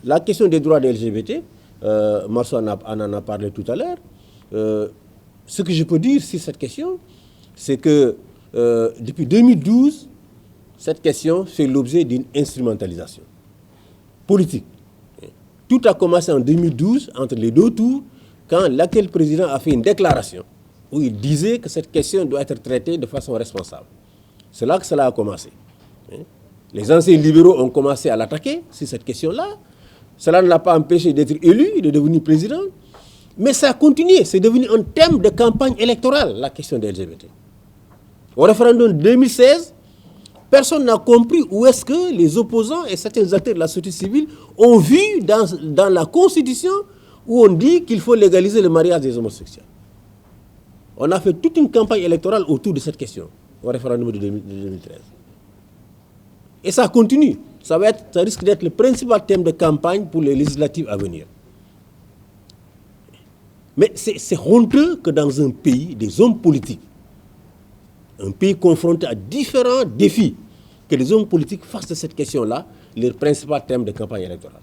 La question des droits des LGBT, Marceau en a parlé tout à l'heure. Ce que je peux dire sur cette question, c'est que depuis 2012, cette question fait l'objet d'une instrumentalisation politique. Tout a commencé en 2012, entre les deux tours, quand l'actuel président a fait une déclaration où il disait que cette question doit être traitée de façon responsable. C'est là que cela a commencé. Les anciens libéraux ont commencé à l'attaquer sur cette question-là. Cela ne l'a pas empêché d'être élu, de devenir président. Mais ça a continué. C'est devenu un thème de campagne électorale, la question des LGBT. Au référendum de 2016, personne n'a compris où est-ce que les opposants et certains acteurs de la société civile ont vu dans la Constitution où on dit qu'il faut légaliser le mariage des homosexuels. On a fait toute une campagne électorale autour de cette question, au référendum de 2013. Et ça continue. Ça risque d'être le principal thème de campagne pour les législatives à venir. Mais c'est honteux que dans un pays, des hommes politiques, un pays confronté à différents défis, que les hommes politiques fassent de cette question-là leur principal thème de campagne électorale.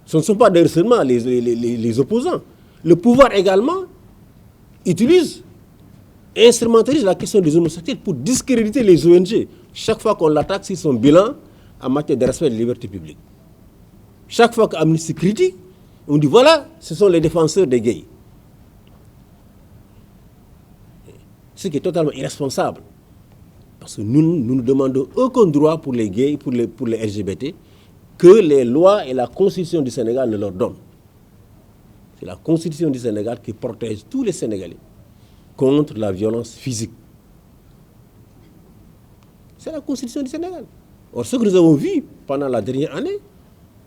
Ce ne sont pas d'ailleurs seulement les opposants. Le pouvoir également instrumentalise la question des homosexuels pour discréditer les ONG. Chaque fois qu'on l'attaque sur son bilan en matière de respect des libertés publiques. Chaque fois qu'Amnesty critique, on dit voilà, ce sont les défenseurs des gays. Ce qui est totalement irresponsable. Parce que nous ne demandons aucun droit pour les gays, pour les LGBT, que les lois et la Constitution du Sénégal ne leur donnent. C'est la Constitution du Sénégal qui protège tous les Sénégalais contre la violence physique. C'est la Constitution du Sénégal. Or, ce que nous avons vu pendant la dernière année,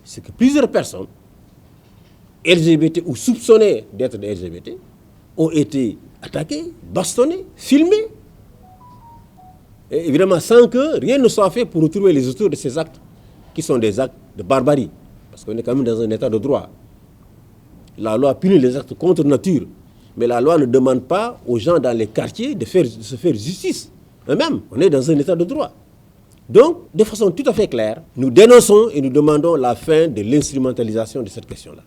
c'est que plusieurs personnes LGBT ou soupçonnées d'être des LGBT ont été attaquées, bastonnées, filmées. Et évidemment, sans que rien ne soit fait pour retrouver les auteurs de ces actes, qui sont des actes de barbarie. Parce qu'on est quand même dans un état de droit. La loi punit les actes contre nature. Mais la loi ne demande pas aux gens dans les quartiers de se faire justice. Eux-mêmes, on est dans un état de droit. Donc, de façon tout à fait claire, nous dénonçons et nous demandons la fin de l'instrumentalisation de cette question-là.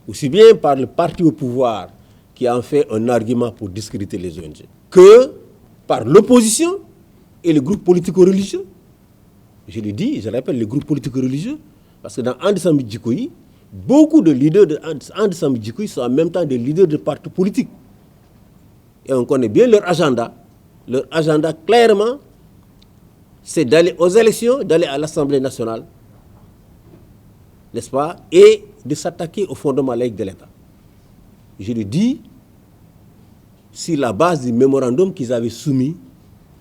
Aussi bien par le parti au pouvoir qui en fait un argument pour discréditer les ONG, que par l'opposition et les groupes politico-religieux. Je le dis, je rappelle les groupes politico-religieux, parce que dans Andesambie Djikoyi, beaucoup de leaders de Andesambie Djikoyi sont en même temps des leaders de partis politiques. Et on connaît bien leur agenda. Leur agenda, clairement, c'est d'aller aux élections, d'aller à l'Assemblée nationale, n'est-ce pas, et de s'attaquer au fondement laïque de l'État. Je le dis sur la base du mémorandum qu'ils avaient soumis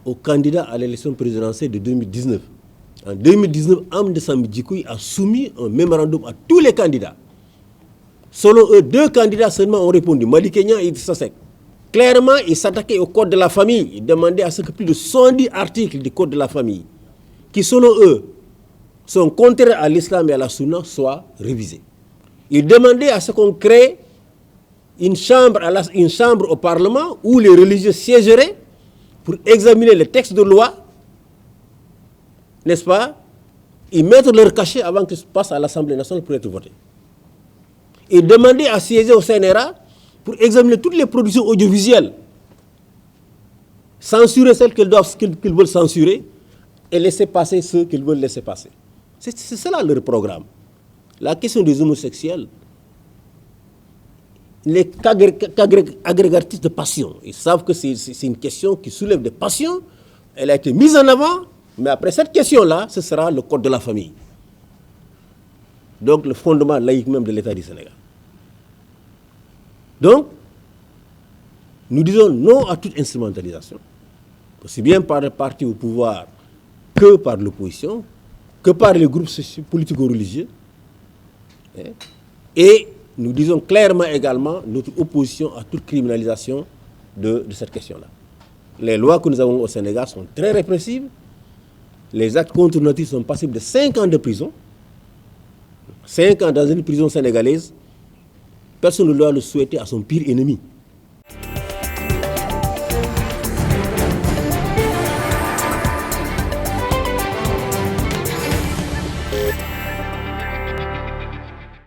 aux candidats à l'élection présidentielle de 2019. En 2019, Andesambie Djikoyi a soumis un mémorandum à tous les candidats. Selon eux, 2 candidats seulement ont répondu, Malick Kenya et Idrissa Seck. Clairement, ils s'attaquaient au code de la famille. Ils demandaient à ce que plus de 110 articles du code de la famille, qui selon eux sont contraires à l'islam et à la sunna, soient révisés. Ils demandaient à ce qu'on crée une chambre au Parlement où les religieux siégeraient pour examiner les textes de loi, n'est-ce pas, et mettre leur cachet avant que ça passe à l'Assemblée nationale pour être voté. Ils demandaient à siéger au CNRA pour examiner toutes les productions audiovisuelles, censurer celles qu'ils veulent censurer et laisser passer ceux qu'ils veulent laisser passer. C'est cela leur programme. La question des homosexuels, les agrégatistes de passion, ils savent que c'est une question qui soulève des passions. Elle a été mise en avant, mais après cette question-là, ce sera le code de la famille. Donc le fondement laïque même de l'État du Sénégal. Donc, nous disons non à toute instrumentalisation, aussi bien par les partis au pouvoir que par l'opposition, que par les groupes politico-religieux. Et nous disons clairement également notre opposition à toute criminalisation de cette question-là. Les lois que nous avons au Sénégal sont très répressives. Les actes contre nature sont passibles de 5 ans de prison. 5 ans dans une prison sénégalaise. Personne ne doit le souhaiter à son pire ennemi.